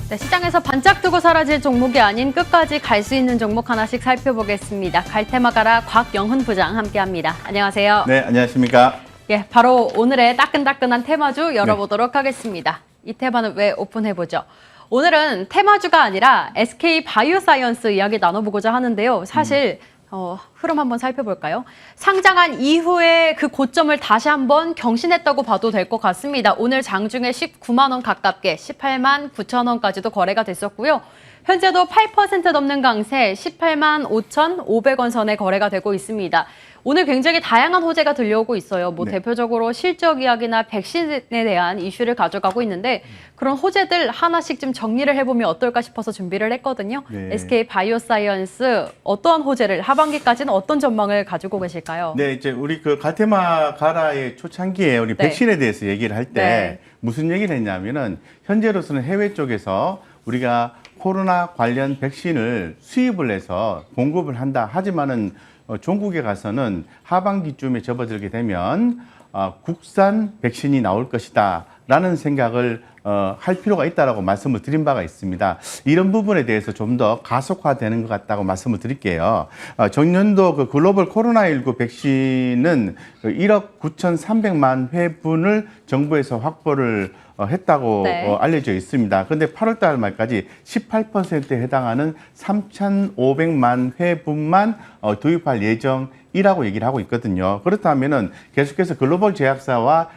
네, 시장에서 반짝 뜨고 사라질 종목이 아닌 끝까지 갈 수 있는 종목 하나씩 살펴보겠습니다. 갈테마 가라 곽영훈 부장 함께합니다. 안녕하세요. 네, 안녕하십니까. 예, 바로 오늘의 따끈따끈한 테마주 열어보도록 하겠습니다. 이 테마는 왜 오픈해보죠? 오늘은 테마주가 아니라 SK 바이오사이언스 이야기 나눠보고자 하는데요. 사실 흐름 한번 살펴볼까요? 상장한 이후에 그 고점을 다시 한번 경신했다고 봐도 될 것 같습니다. 오늘 장중에 19만 원 가깝게 18만 9천 원까지도 거래가 됐었고요. 현재도 8% 넘는 강세 18만 5,500원 선에 거래가 되고 있습니다. 오늘 굉장히 다양한 호재가 들려오고 있어요. 뭐 네. 대표적으로 실적 이야기나 백신에 대한 이슈를 가져가고 있는데 그런 호재들 하나씩 좀 정리를 해보면 어떨까 싶어서 준비를 했거든요. 네. SK 바이오사이언스 어떠한 호재를 하반기까지는 어떤 전망을 가지고 계실까요? 네, 이제 우리 그 갈테마 가라의 초창기에 우리 네. 백신에 대해서 얘기를 할 때 네. 무슨 얘기를 했냐면은 현재로서는 해외 쪽에서 우리가 코로나 관련 백신을 수입을 해서 공급을 한다. 하지만은 종국에 가서는 하반기쯤에 접어들게 되면 국산 백신이 나올 것이다 라는 생각을 할 필요가 있다라고 말씀을 드린 바가 있습니다. 이런 부분에 대해서 좀 더 가속화되는 것 같다고 말씀을 드릴게요. 전년도 그 글로벌 코로나19 백신은 1억 9,300만 회분을 정부에서 확보를 했다고 네. 알려져 있습니다. 그런데 8월 달 말까지 18%에 해당하는 3,500만 회분만 도입할 예정이라고 얘기를 하고 있거든요. 그렇다면은 계속해서 글로벌 제약사와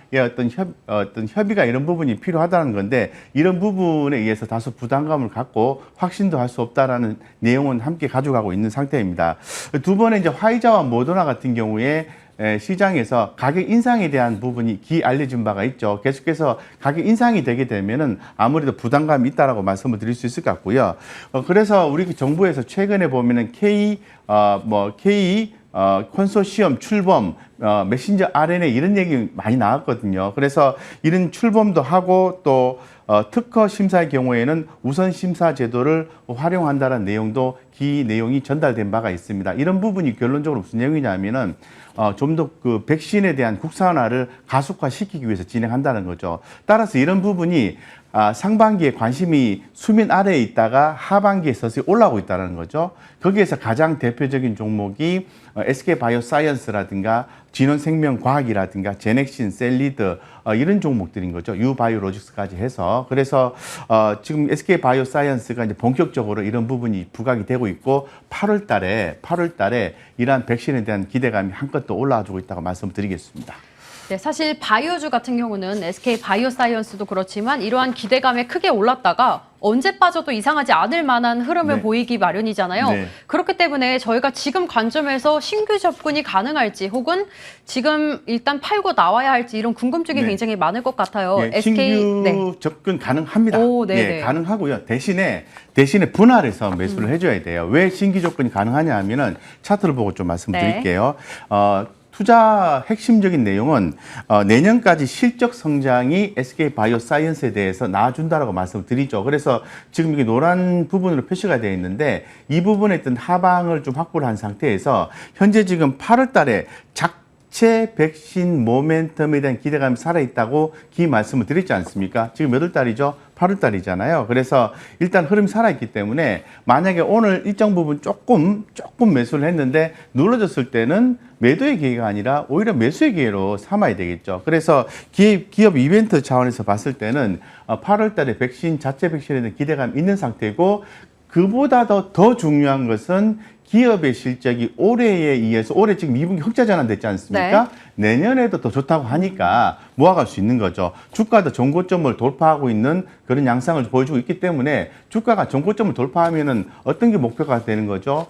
어떤 협의가 이런 부분이 필요하다는 건데 이런 부분에 의해서 다소 부담감을 갖고 확신도 할 수 없다라는 내용은 함께 가져가고 있는 상태입니다. 두 번에 이제 화이자와 모더나 같은 경우에 시장에서 가격 인상에 대한 부분이 알려진 바가 있죠. 계속해서 가격 인상이 되게 되면은 아무래도 부담감이 있다라고 말씀을 드릴 수 있을 것 같고요. 그래서 우리 정부에서 최근에 보면은 K 컨소시엄 출범, 메신저 RNA 이런 얘기 많이 나왔거든요. 그래서 이런 출범도 하고 또 특허 심사의 경우에는 우선 심사 제도를 활용한다는 내용도 내용이 전달된 바가 있습니다. 이런 부분이 결론적으로 무슨 내용이냐면은 좀 더 그 백신에 대한 국산화를 가속화시키기 위해서 진행한다는 거죠. 따라서 이런 부분이 상반기에 관심이 수면 아래에 있다가 하반기에 서서히 올라오고 있다는 거죠. 거기에서 가장 대표적인 종목이 SK 바이오사이언스라든가 진원생명과학이라든가 제넥신, 셀리드 이런 종목들인 거죠. 유바이오로직스까지 해서. 그래서 지금 SK 바이오사이언스가 이제 본격적으로 이런 부분이 부각이 되고 있고 8월 달에 이러한 백신에 대한 기대감이 한껏 더 올라와주고 있다고 말씀드리겠습니다. 네, 사실 바이오주 같은 경우는 SK 바이오사이언스도 그렇지만 이러한 기대감에 크게 올랐다가 언제 빠져도 이상하지 않을 만한 흐름을 네. 보이기 마련이잖아요. 네. 그렇기 때문에 저희가 지금 관점에서 신규 접근이 가능할지 혹은 지금 일단 팔고 나와야 할지 이런 궁금증이 네. 굉장히 많을 것 같아요. 예, 신규 접근 가능합니다. 오, 네네. 예, 가능하고요. 대신에 분할해서 매수를 해줘야 돼요. 왜 신규 접근이 가능하냐 하면은 차트를 보고 좀 말씀드릴게요. 투자 핵심적인 내용은 내년까지 실적 성장이 SK 바이오사이언스에 대해서 나아준다라고 말씀드리죠. 그래서 지금 이게 노란 부분으로 표시가 되어 있는데 이 부분에 있던 하방을 좀 확보를 한 상태에서 현재 지금 8월 달에 작체 백신 모멘텀에 대한 기대감이 살아있다고 말씀을 드렸지 않습니까? 지금 몇 월 달이죠? 8월 달이잖아요. 그래서 일단 흐름이 살아있기 때문에 만약에 오늘 일정 부분 조금 매수를 했는데 눌러졌을 때는 매도의 기회가 아니라 오히려 매수의 기회로 삼아야 되겠죠. 그래서 기업 이벤트 차원에서 봤을 때는 8월 달에 자체 백신에 대한 기대감이 있는 상태고 그보다 더 중요한 것은 기업의 실적이 올해에 의해서 올해 지금 2분기 흑자 전환됐지 않습니까? 네. 내년에도 더 좋다고 하니까 모아갈 수 있는 거죠. 주가도 전고점을 돌파하고 있는 그런 양상을 보여주고 있기 때문에 주가가 전고점을 돌파하면은 어떤 게 목표가 되는 거죠?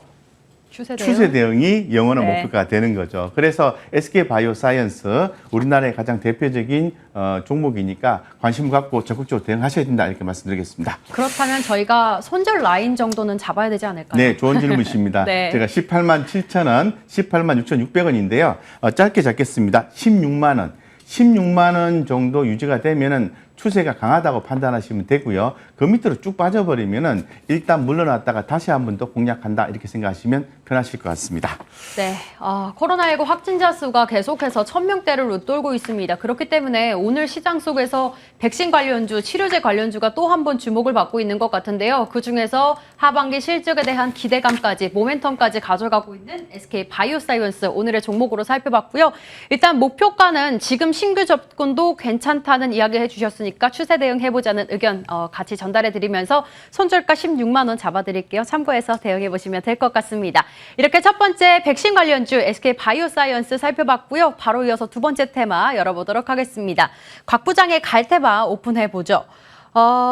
추세 대응이 영원한 목표가 되는 거죠. 그래서 SK 바이오사이언스 우리나라의 가장 대표적인 종목이니까 관심을 갖고 적극적으로 대응하셔야 된다 이렇게 말씀드리겠습니다. 그렇다면 저희가 손절 라인 정도는 잡아야 되지 않을까요? 네, 좋은 질문이십니다. 네. 제가 18만 7천 원, 18만 6,600원인데요. 짧게 잡겠습니다. 16만 원. 16만 원 정도 유지가 되면은 추세가 강하다고 판단하시면 되고요. 그 밑으로 쭉 빠져버리면은 일단 물러났다가 다시 한 번 더 공략한다 이렇게 생각하시면 편하실 것 같습니다. 네, 코로나19 확진자 수가 계속해서 1000명대를 웃돌고 있습니다. 그렇기 때문에 오늘 시장 속에서 백신 관련주, 치료제 관련주가 또 한 번 주목을 받고 있는 것 같은데요. 그중에서 하반기 실적에 대한 기대감까지, 모멘텀까지 가져가고 있는 SK 바이오사이언스 오늘의 종목으로 살펴봤고요. 일단 목표가는 지금 신규 접근도 괜찮다는 이야기 해주셨으니까 추세 대응해보자는 의견 같이 전달해드리면서 손절가 16만 원 잡아드릴게요. 참고해서 대응해보시면 될 것 같습니다. 이렇게 첫 번째 백신 관련주 SK 바이오사이언스 살펴봤고요. 바로 이어서 두 번째 테마 열어보도록 하겠습니다. 곽 부장의 갈테마 오픈해보죠.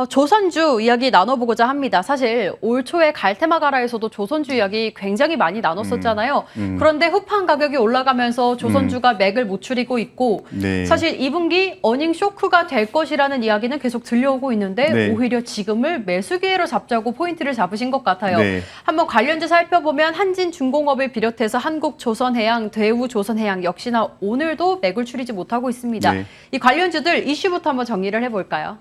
조선주 이야기 나눠보고자 합니다. 사실 올 초에 갈테마가라에서도 조선주 이야기 굉장히 많이 나눴었잖아요. 그런데 후판 가격이 올라가면서 조선주가 맥을 못 추리고 있고 네. 사실 2분기 어닝 쇼크가 될 것이라는 이야기는 계속 들려오고 있는데 네. 오히려 지금을 매수 기회로 잡자고 포인트를 잡으신 것 같아요. 네. 한번 관련주 살펴보면 한진중공업을 비롯해서 한국조선해양, 대우조선해양 역시나 오늘도 맥을 추리지 못하고 있습니다. 네. 이 관련주들 이슈부터 한번 정리를 해볼까요?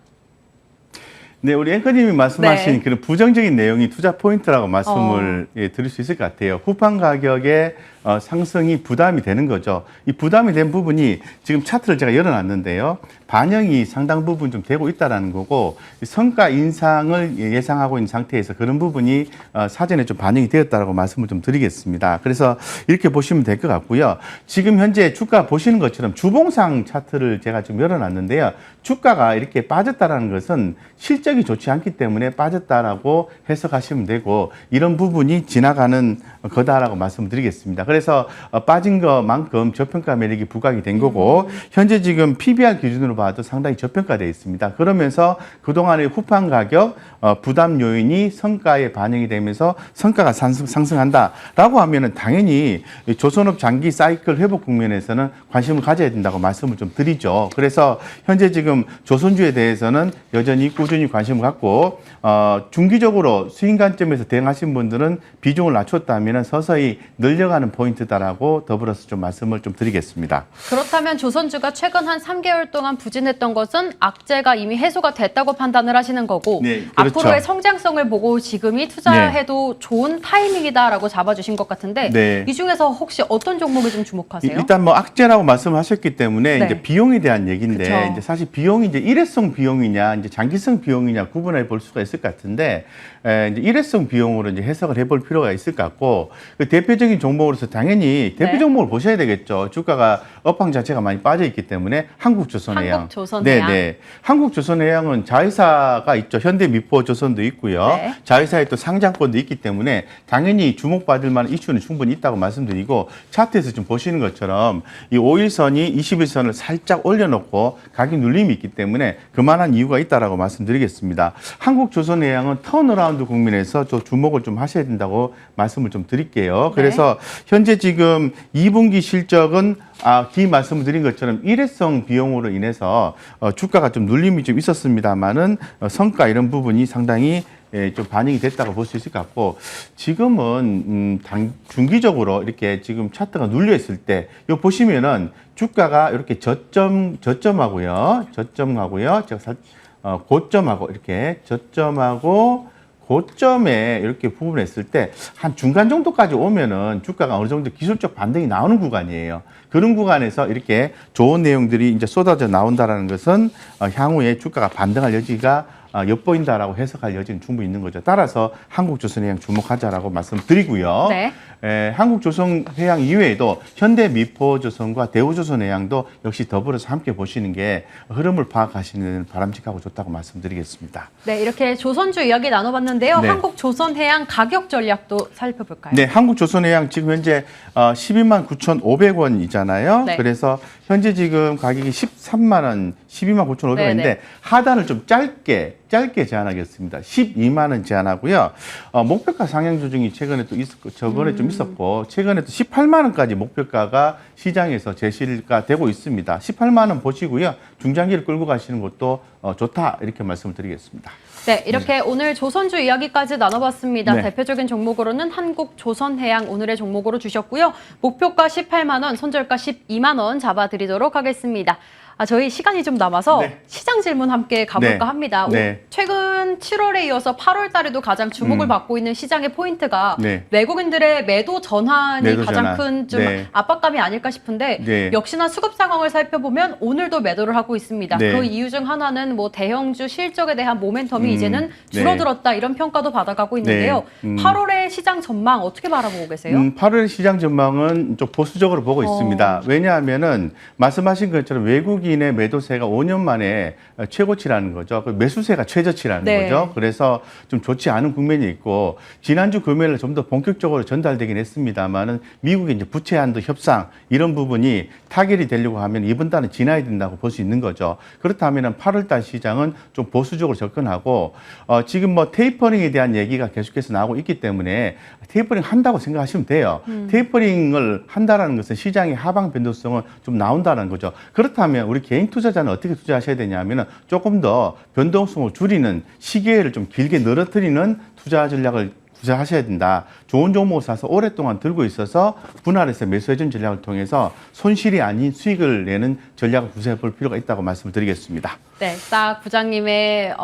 네, 우리 앵커님이 말씀하신 네. 그런 부정적인 내용이 투자 포인트라고 말씀을 드릴 수 있을 것 같아요. 후판 가격의 상승이 부담이 되는 거죠. 이 부담이 된 부분이 지금 차트를 제가 열어놨는데요. 반영이 상당 부분 좀 되고 있다는 거고 성과 인상을 예상하고 있는 상태에서 그런 부분이 사전에 좀 반영이 되었다고 말씀을 좀 드리겠습니다. 그래서 이렇게 보시면 될 것 같고요. 지금 현재 주가 보시는 것처럼 주봉상 차트를 제가 좀 열어놨는데요. 주가가 이렇게 빠졌다는 것은 실적이 좋지 않기 때문에 빠졌다라고 해석하시면 되고 이런 부분이 지나가는 거다라고 말씀드리겠습니다. 그래서 빠진 것만큼 저평가 매력이 부각이 된 거고 현재 지금 PBR 기준으로 봐도 상당히 저평가되어 있습니다. 그러면서 그동안의 후판 가격 부담 요인이 성과에 반영이 되면서 성과가 상승한다라고 하면은 당연히 조선업 장기 사이클 회복 국면에서는 관심을 가져야 된다고 말씀을 좀 드리죠. 그래서 현재 지금 조선주에 대해서는 여전히 꾸준히 관심을 갖고 중기적으로 수익 관점에서 대응하신 분들은 비중을 낮췄다면 서서히 늘려가는 포인트다라고 더불어서 좀 말씀을 좀 드리겠습니다. 그렇다면 조선주가 최근 한 3개월 동안 부진했던 것은 악재가 이미 해소가 됐다고 판단을 하시는 거고 네, 그렇죠. 앞으로의 성장성을 보고 지금이 투자해도 좋은 타이밍이다라고 잡아주신 것 같은데 네. 이 중에서 혹시 어떤 종목을 좀 주목하세요? 일단 뭐 악재라고 말씀하셨기 때문에 네. 이제 비용에 대한 얘기인데 그쵸. 이제 사실 비용이 이제 일회성 비용이냐 이제 장기성 비용이냐 구분해 볼 수가 있을 것 같은데 이제 일회성 비용으로 이제 해석을 해볼 필요가 있을 것 같고 그 대표적인 종목으로서 당연히 대표 네. 종목을 보셔야 되겠죠. 주가가 업황 자체가 많이 빠져 있기 때문에 한국조선해양. 한국조선해양. 네네. 한국조선해양은 자회사가 있죠. 현대미포조선도 있고요. 네. 자회사에 또 상장권도 있기 때문에 당연히 주목받을 만한 이슈는 충분히 있다고 말씀드리고 차트에서 좀 보시는 것처럼 이 5일선이 21선을 살짝 올려놓고 가격 눌림이 있기 때문에 그만한 이유가 있다라고 말씀드리겠습니다. 한국조선해양은 턴어라운드 국면에서 좀 주목을 좀 하셔야 된다고 말씀을 좀 드릴게요. 그래서 현재 지금 2분기 실적은 뒤 말씀을 드린 것처럼 일회성 비용으로 인해서 주가가 좀 눌림이 좀 있었습니다만은 성과 이런 부분이 상당히 좀 반영이 됐다고 볼 수 있을 것 같고 지금은 중기적으로 이렇게 지금 차트가 눌려 있을 때 이거 보시면은 주가가 이렇게 저점하고요, 제가 고점하고 이렇게 저점하고 고점에 이렇게 부분했을 때 한 중간 정도까지 오면은 주가가 어느 정도 기술적 반등이 나오는 구간이에요. 그런 구간에서 이렇게 좋은 내용들이 이제 쏟아져 나온다라는 것은 향후에 주가가 반등할 여지가 엿보인다라고 해석할 여지는 충분히 있는 거죠. 따라서 한국조선해양 주목하자라고 말씀드리고요. 네. 한국조선해양 이외에도 현대미포조선과 대우조선해양도 역시 더불어서 함께 보시는 게 흐름을 파악하시는 바람직하고 좋다고 말씀드리겠습니다. 네, 이렇게 조선주 이야기 나눠봤는데요. 네. 한국조선해양 가격 전략도 살펴볼까요? 네, 한국조선해양 지금 현재 12만 9,500원이잖아요. 네. 그래서 현재 지금 가격이 13만 원, 12만 9,500원인데 네네. 하단을 좀 짧게 제한하겠습니다. 12만 원 제한하고요. 목표가 상향 조정이 최근에 또 있었고 저번에 좀 있었고 최근에 또 18만 원까지 목표가가 시장에서 제시가 되고 있습니다. 18만 원 보시고요. 중장기를 끌고 가시는 것도 좋다 이렇게 말씀을 드리겠습니다. 네, 이렇게 오늘 조선주 이야기까지 나눠봤습니다. 네. 대표적인 종목으로는 한국조선해양 오늘의 종목으로 주셨고요. 목표가 18만 원, 손절가 12만 원 잡아드리도록 하겠습니다. 저희 시간이 좀 남아서 네. 시장 질문 함께 가볼까 네. 합니다. 네. 최근 7월에 이어서 8월 달에도 가장 주목을 받고 있는 시장의 포인트가 네. 외국인들의 매도 전환이 매도 가장 전환. 큰 좀 네. 압박감이 아닐까 싶은데 네. 역시나 수급 상황을 살펴보면 오늘도 매도를 하고 있습니다. 네. 그 이유 중 하나는 뭐 대형주 실적에 대한 모멘텀이 이제는 네. 줄어들었다 이런 평가도 받아가고 있는데요. 네. 8월의 시장 전망 어떻게 바라보고 계세요? 8월 시장 전망은 좀 보수적으로 보고 있습니다. 왜냐하면은 말씀하신 것처럼 외국인의 매도세가 5년 만에 최고치라는 거죠. 그 매수세가 최저치라는 네. 거죠. 그래서 좀 좋지 않은 국면이 있고 지난주 금요일에 좀 더 본격적으로 전달되긴 했습니다만은 미국의 이제 부채 한도 협상 이런 부분이 타결이 되려고 하면 이번 달은 지나야 된다고 볼 수 있는 거죠. 그렇다면은 8월 달 시장은 좀 보수적으로 접근하고 지금 뭐 테이퍼링에 대한 얘기가 계속해서 나오고 있기 때문에 테이퍼링 한다고 생각하시면 돼요. 테이퍼링을 한다라는 것은 시장의 하방 변동성은 좀 나온다는 거죠. 그렇다면 우리 개인 투자자는 어떻게 투자하셔야 되냐면은 조금 더 변동성을 줄이는 시기를 좀 길게 늘어뜨리는 투자 전략을 투자하셔야 된다. 좋은 종목을 사서 오랫동안 들고 있어서 분할해서 매수해준 전략을 통해서 손실이 아닌 수익을 내는 전략을 구사해 볼 필요가 있다고 말씀을 드리겠습니다. 네, 딱 부장님의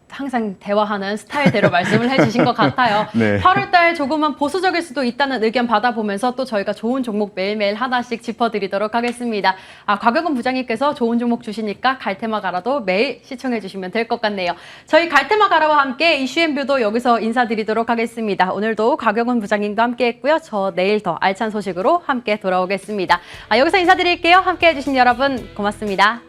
항상 대화하는 스타일대로 말씀을 해주신 것 같아요. 네. 8월달 조금은 보수적일 수도 있다는 의견 받아보면서 또 저희가 좋은 종목 매일매일 하나씩 짚어드리도록 하겠습니다. 곽영근 부장님께서 좋은 종목 주시니까 갈테마 가라도 매일 시청해주시면 될 것 같네요. 저희 갈테마 가라와 함께 이슈앤뷰도 여기서 인사드리도록 하겠습니다. 오늘도 곽영근 부장님과 함께했고요. 저 내일 더 알찬 소식으로 함께 돌아오겠습니다. 여기서 인사드릴게요. 함께해주신 여러분 고맙습니다.